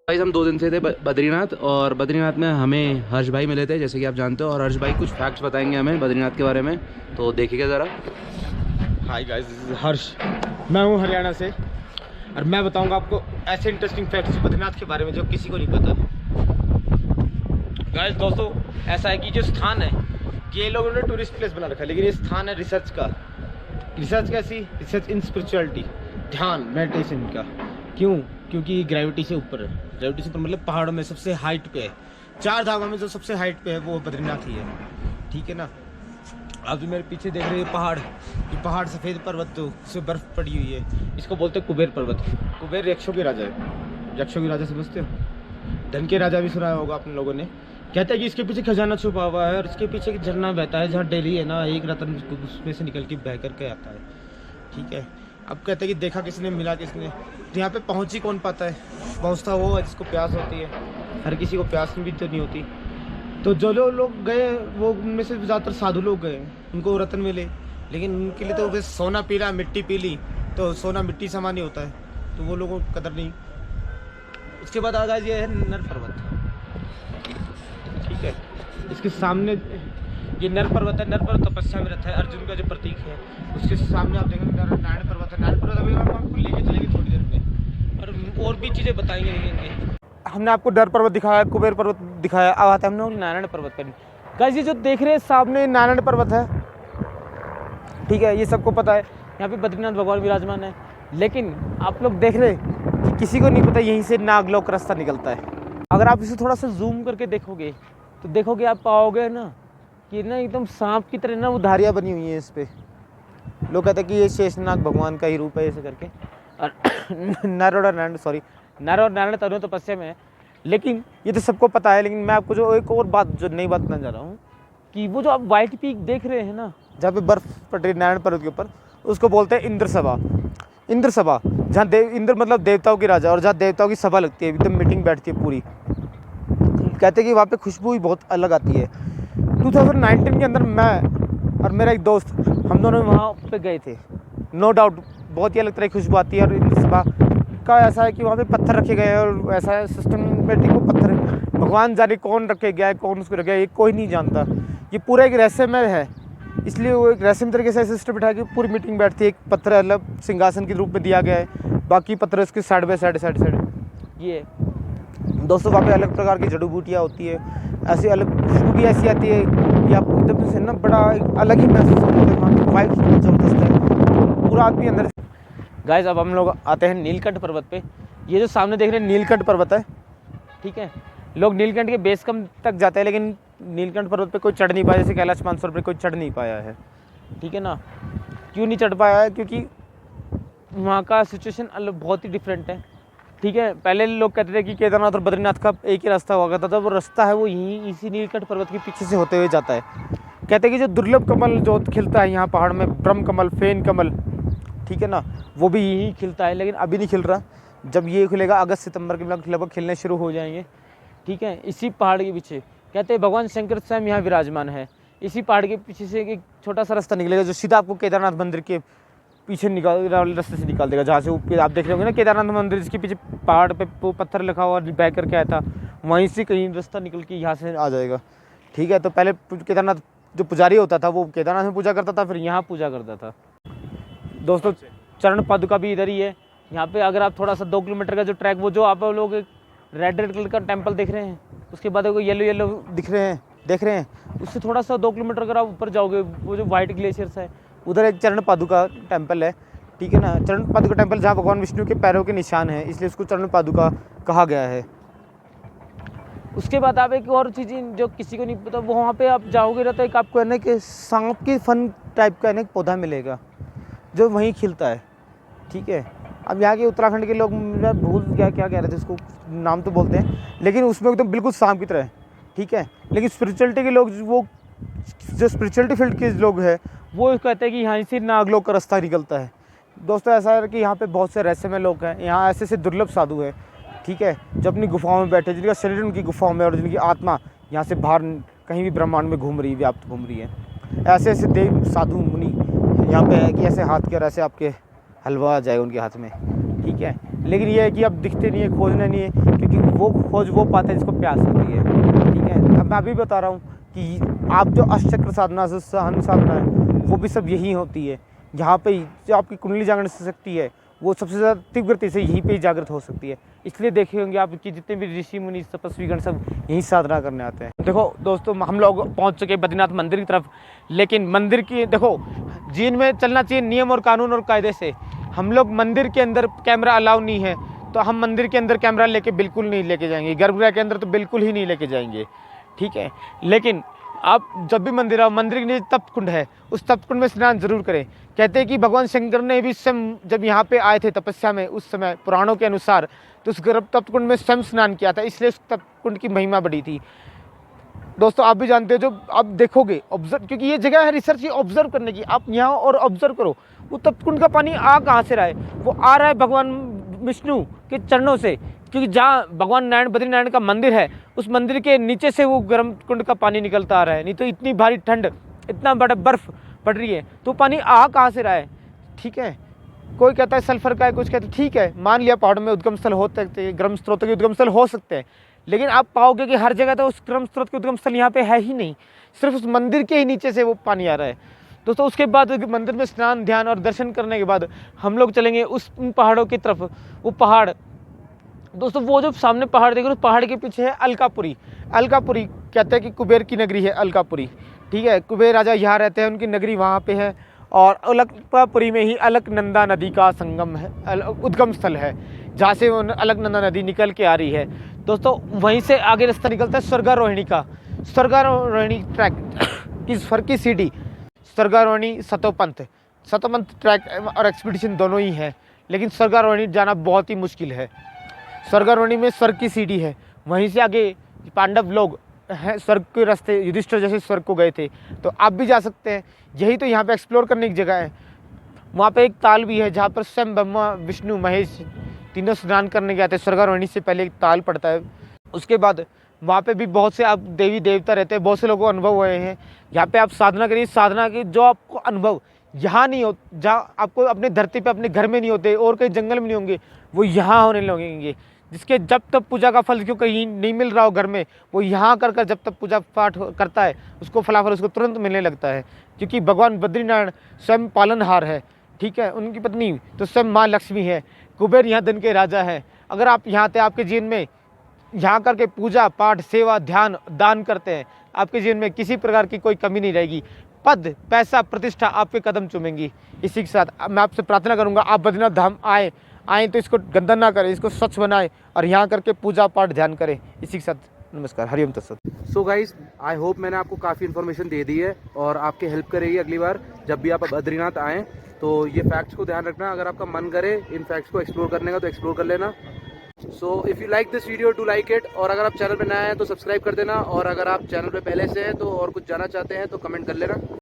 Guys हम 2 दिन से थे बद्रीनाथ, और बद्रीनाथ में हमें हर्ष भाई मिले थे, जैसे कि आप जानते हो, और हर्ष भाई कुछ फैक्ट्स बताएंगे हमें बद्रीनाथ के बारे में, तो देखिएगा ज़रा। हाय गाइस, दिस इज हर्ष। मैं हूँ हरियाणा से और मैं बताऊंगा आपको ऐसे इंटरेस्टिंग फैक्ट्स बद्रीनाथ के बारे में जो किसी को नहीं पता। गाइस दोस्तों, ऐसा है कि जो स्थान है ये लोगों ने टूरिस्ट प्लेस बना रखा है, लेकिन ये स्थान है रिसर्च का। रिसर्च कैसी? रिसर्च इन स्पिरिचुअलिटी, ध्यान, मेडिटेशन का। क्यों? क्योंकि ग्रेविटी से ऊपर है। ग्रेविटी से ऊपर मतलब पहाड़ों में सबसे हाइट पे है। 4 धामों में जो सबसे हाइट पे है वो बद्रीनाथ ही है, ठीक है ना। आप जो मेरे पीछे देख रहे हैं पहाड़, ये पहाड़ सफ़ेद पर्वत तो उससे बर्फ पड़ी हुई है, इसको बोलते हैं कुबेर पर्वत। कुबेर यक्षों के राजा है। यक्षों के राजा समझते हो? धन के राजा भी सुना होगा आप लोगों ने। कहते हैं कि इसके पीछे खजाना छुपा हुआ है और इसके पीछे एक झरना बहता है जहाँ डेली है ना एक रत्न उसमें से निकल के बह करके आता है, ठीक है। अब कहते हैं कि देखा किसने, मिला किसने, तो यहाँ पे पहुँच ही कौन पाता है। पहुँचता वो है जिसको प्यास होती है। हर किसी को प्यास भी तो नहीं होती। तो जो लोग गए वो उनमें से ज़्यादातर साधु लोग गए, उनको रत्न मिले, लेकिन उनके लिए तो बस सोना पीला, मिट्टी पीली, तो सोना मिट्टी समान ही होता है, तो वो लोगों को कदर नहीं। उसके बाद आगे ये है नर पर्वत, ठीक है। इसके सामने ये नर पर्वत है। नर पर्वत तपस्या में रहता है, अर्जुन का जो प्रतीक है। उसके सामने आप देखेंगे नारायण पर्वत है। नारायण पर्वत अभी हम आपको लेके चलेंगे थोड़ी देर में, और भी चीज़ें बताएंगे देखेंगे। हमने आपको नर पर्वत दिखाया, कुबेर पर्वत दिखाया, अब आते हैं हम लोग नारायण पर्वत पर। गाइस ये जो देख रहे हैं सामने नारायण पर्वत है, ठीक है, ये सबको पता है। यहाँ पे बद्रीनाथ भगवान विराजमान है, लेकिन आप लोग देख रहे हैं कि किसी को नहीं पता यहीं से नागलोक रास्ता निकलता है। अगर आप इसे थोड़ा सा जूम करके देखोगे तो देखोगे, आप पाओगे ना कि ना एकदम सांप की तरह ना वो धारियाँ बनी हुई हैं इस पर। लोग कहते हैं कि ये शेषनाग भगवान का ही रूप है ऐसे करके। और नर और नारायण तरुण तपस्या में है, लेकिन ये तो सबको पता है। लेकिन मैं आपको जो एक और बात, जो नई बात बताने जा रहा हूँ, कि वो जो आप वाइट पीक देख रहे हैं ना, जहाँ पे बर्फ़ पड़ रही नारायण पर्वत के ऊपर, उसको बोलते हैं इंद्र सभा। इंद्र सभा, जहाँ इंद्र मतलब देवताओं के राजा, और जहाँ देवताओं की सभा लगती है, एकदम मीटिंग बैठती है पूरी। कहते हैं कि वहाँ पे खुशबू ही बहुत अलग आती है। 2019 के अंदर मैं और मेरा एक दोस्त, हम दोनों वहाँ पे गए थे। नो डाउट बहुत ही अलग तरह की खुशबू आती है। और इंद्र सभा का ऐसा है कि वहाँ पे पत्थर रखे गए हैं, और ऐसा है सिस्टमेटिक वो पत्थर, भगवान जाने कौन रखे गया है, कौन उसको रखे, ये कोई नहीं जानता। ये पूरा एक रहस्यमय है, इसलिए वो एक रहस्यमय तरीके से सिस्टम बिठा के पूरी मीटिंग बैठती है। एक पत्थर अलग सिंहासन के रूप में दिया गया है, बाकी पत्थर इसके साइड बाई साइड। ये दोस्तों वहाँ पे अलग प्रकार की जड़ी बूटियाँ होती है, ऐसी अलग खुशबू भी ऐसी आती है कि आप एकदम से ना बड़ा अलग ही महसूस करते हैं। वहाँ की वाइब्स बहुत ज़बरदस्त है, पूरा आदमी अंदर। गाइस अब हम लोग आते हैं नीलकंठ पर्वत पे। ये जो सामने देख रहे हैं नीलकंठ पर्वत है, ठीक है। लोग नीलकंठ के बेस कम तक जाते हैं, लेकिन नीलकंठ पर्वत पे कोई चढ़ नहीं पाया, जैसे कैलाश मानसरोवर पे कोई चढ़ नहीं पाया है, ठीक है ना। क्यों नहीं चढ़ पाया है? क्योंकि वहाँ का सिचुएशन अलग बहुत ही डिफरेंट है, ठीक है। पहले लोग कहते थे कि केदारनाथ और बद्रीनाथ का एक ही रास्ता हुआ करता था। वो रास्ता है वो यहीं इसी नीलकंठ पर्वत के पीछे से होते हुए जाता है। कहते हैं कि जो दुर्लभ कमल जो खिलता है यहाँ पहाड़ में, ब्रह्म कमल, फेन कमल, ठीक है ना, वो भी यहीं खिलता है, लेकिन अभी नहीं खिल रहा। जब ये खिलेगा अगस्त सितंबर के लगभग खिलने शुरू हो जाएंगे, ठीक है। इसी पहाड़ के पीछे कहते हैं भगवान शंकर स्वयं यहाँ विराजमान है। इसी पहाड़ के पीछे से एक छोटा सा रास्ता निकलेगा जो सीधा आपको केदारनाथ मंदिर के पीछे रास्ते से निकाल देगा। जहाँ से आप देख रहे होंगे ना केदारनाथ मंदिर, जिसके पीछे पहाड़ पे वो पत्थर लिखा हुआ बह करके आया था, वहीं से कहीं रास्ता निकल के यहाँ से आ जाएगा, ठीक है। तो पहले केदारनाथ जो पुजारी होता था वो केदारनाथ में पूजा करता था, फिर यहाँ पूजा करता था। दोस्तों चरण पादुका भी इधर ही है। यहाँ पे अगर आप थोड़ा सा 2 किलोमीटर का जो ट्रैक, वो जो आप लोग रेड कलर का टेम्पल देख रहे हैं, उसके बाद येलो देख रहे हैं, उससे थोड़ा सा 2 किलोमीटर अगर आप ऊपर जाओगे, वो जो वाइट ग्लेशियर्स है, उधर एक चरण पादुका टेम्पल है, ठीक है ना। चरण पादुका टेम्पल जहाँ भगवान विष्णु के पैरों के निशान है, इसलिए उसको चरण पादुका कहा गया है। उसके बाद आप एक और चीज़ जो किसी को नहीं पता, वो वहाँ पे आप जाओगे ना तो एक आपको है ना कि सांप के फन टाइप का है ना एक पौधा मिलेगा जो वहीं खिलता है, ठीक है। अब यहाँ के उत्तराखंड के लोग, मैं भूल गया क्या कह रहे थे, उसको नाम तो बोलते हैं, लेकिन उसमें एकदम बिल्कुल सांप की तरह है, ठीक है। लेकिन स्पिरिचुअलिटी के लोग, वो जो स्पिरिचुअलिटी फील्ड के लोग हैं, वो कहते हैं कि यहाँ से नागलोक का रास्ता निकलता है। दोस्तों ऐसा है कि यहाँ पे बहुत से रहस्यमय लोग हैं, यहाँ ऐसे दुर्लभ साधु हैं, ठीक है, जो अपनी गुफाओं में बैठे, जिनका शरीर उनकी गुफाओं में और जिनकी आत्मा यहाँ से बाहर कहीं भी ब्रह्मांड में घूम रही है, व्याप्त घूम रही है। ऐसे देव साधु मुनि यहाँ पे है कि ऐसे हाथ के और ऐसे आपके हलवा आ जाएगा उनके हाथ में, ठीक है। लेकिन ये है कि अब दिखते नहीं है, खोजना नहीं है, क्योंकि वो खोज वो पाता है जिसको प्यास होती है। ठीक है, अब मैं अभी बता रहा हूँ कि आप जो अष्टचक्र साधना से सहन साधना है वो भी सब यही होती है। जहाँ पे जो आपकी कुंडली जागरण शक्ति है वो सबसे ज़्यादा तीव्रता से यहीं पे ही जागृत हो सकती है। इसलिए देखे होंगे आप कि जितने भी ऋषि मुनि तपस्वीगण सब यहीं साधना करने आते हैं। देखो दोस्तों, हम लोग पहुंच चुके बद्रीनाथ मंदिर की तरफ, लेकिन मंदिर की देखो जीवन में चलना चाहिए नियम और कानून और कायदे से। हम लोग मंदिर के अंदर कैमरा अलाउ नहीं है, तो हम मंदिर के अंदर कैमरा लेके बिल्कुल नहीं लेके जाएंगे, गर्भगृह के अंदर तो बिल्कुल ही नहीं लेके जाएंगे। ठीक है, लेकिन आप जब भी मंदिर आओ, मंदिर के नीचे तप कुंड है, उस तप कुंड में स्नान जरूर करें। कहते हैं कि भगवान शंकर ने भी स्वयं जब यहाँ पे आए थे तपस्या में, उस समय पुराणों के अनुसार, तो उस गर्भ तप कुंड में स्वयं स्नान किया था, इसलिए उस तप कुंड की महिमा बढ़ी थी। दोस्तों आप भी जानते हो, जो आप देखोगे ऑब्जर्व, क्योंकि ये जगह है रिसर्च ये ऑब्जर्व करने की, आप यहाँ और ऑब्जर्व करो वो तप कुंड का पानी आ कहाँ से रहा है, वो आ रहा है भगवान विष्णु के चरणों से, क्योंकि जहाँ भगवान नारायण बद्रीनारायण का मंदिर है उस मंदिर के नीचे से वो गर्म कुंड का पानी निकलता आ रहा है। नहीं तो इतनी भारी ठंड, इतना बड़ा बर्फ पड़ रही है, तो पानी आ कहाँ से रहा है। ठीक है, कोई कहता है सल्फर का है, कुछ कहता है, ठीक है मान लिया पहाड़ में उद्गम स्थल हो सकते हैं, गर्म स्रोतों के उद्गम स्थल हो सकते हैं, लेकिन आप पाओगे कि हर जगह तो उस गर्म स्रोत के उद्गम स्थल यहाँ पे है ही नहीं, सिर्फ उस मंदिर के ही नीचे से वो पानी आ रहा है। दोस्तों उसके बाद मंदिर में स्नान ध्यान और दर्शन करने के बाद हम लोग चलेंगे उन पहाड़ों की तरफ। वो पहाड़ दोस्तों, वो जो सामने पहाड़ देख रहे हो, उस पहाड़ के पीछे है अलकापुरी। अलकापुरी कहते हैं कि कुबेर की नगरी है अलकापुरी। ठीक है, कुबेर राजा यहाँ रहते हैं, उनकी नगरी वहाँ पे है, और अलकापुरी में ही अलकनंदा नदी का संगम है, उद्गम स्थल है, जहाँ से वो अलकनंदा नदी निकल के आ रही है। दोस्तों वहीं से आगे रास्ता निकलता है स्वर्गारोहिणी का, स्वर्गारोहिणी ट्रैक की स्वर्ग की सीढ़ी, स्वर्गारोहिणी सतोपंथ ट्रैक और एक्सपीडिशन दोनों ही है, लेकिन स्वर्गारोहिणी जाना बहुत ही मुश्किल है। स्वर्गारोहिणी में स्वर्ग की सीढ़ी है, वहीं से आगे पांडव लोग हैं स्वर्ग के रास्ते, युधिष्ठिर जैसे स्वर्ग को गए थे, तो आप भी जा सकते हैं। यही तो यहाँ पे एक्सप्लोर करने की जगह है। वहाँ पे एक ताल भी है जहाँ पर स्वयं ब्रह्मा विष्णु महेश तीनों स्नान करने गए थे। स्वर्गारोहिणी से पहले एक ताल पड़ता है, उसके बाद वहाँ पे भी बहुत से आप देवी देवता रहते हैं, बहुत से लोगों को अनुभव हुए हैं। यहाँ पे आप साधना करिए, साधना की जो आपको अनुभव यहाँ नहीं हो, जहाँ आपको अपने धरती पे अपने घर में नहीं होते और कहीं जंगल में नहीं होंगे, वो यहाँ होने लगेंगे। जिसके जब तब पूजा का फल क्यों कहीं नहीं मिल रहा हो घर में, वो यहाँ कर जब तक पूजा पाठ करता है उसको फलाफल उसको तुरंत मिलने लगता है, क्योंकि भगवान बद्रीनारायण स्वयं पालनहार है। ठीक है, उनकी पत्नी तो स्वयं माँ लक्ष्मी है, कुबेर यहाँ दिन के राजा है। अगर आप यहाँ थे, आपके जीवन में यहाँ करके पूजा पाठ सेवा ध्यान दान करते हैं, आपके जीवन में किसी प्रकार की कोई कमी नहीं रहेगी, पद पैसा प्रतिष्ठा आपके कदम चूमेंगी। इसी के साथ मैं आपसे प्रार्थना करूँगा, आप बद्रीनाथ धाम आए तो इसको गंदा ना करें, इसको स्वच्छ बनाएं और यहाँ करके पूजा पाठ ध्यान करें। इसी के साथ नमस्कार, हरिओम तत्सत। सो गाइस, आई होप मैंने आपको काफ़ी इन्फॉर्मेशन दे दी है और आपकी हेल्प करेगी अगली बार जब भी आप बद्रीनाथ आएँ। तो ये फैक्ट्स को ध्यान रखना, अगर आपका मन करे इन फैक्ट्स को एक्सप्लोर करने का तो एक्सप्लोर कर लेना। So if you like this video do like it, और अगर आप चैनल पर नए हैं तो सब्सक्राइब कर देना, और अगर आप चैनल पे पहले से हैं तो और कुछ जानना चाहते हैं तो कमेंट कर लेना।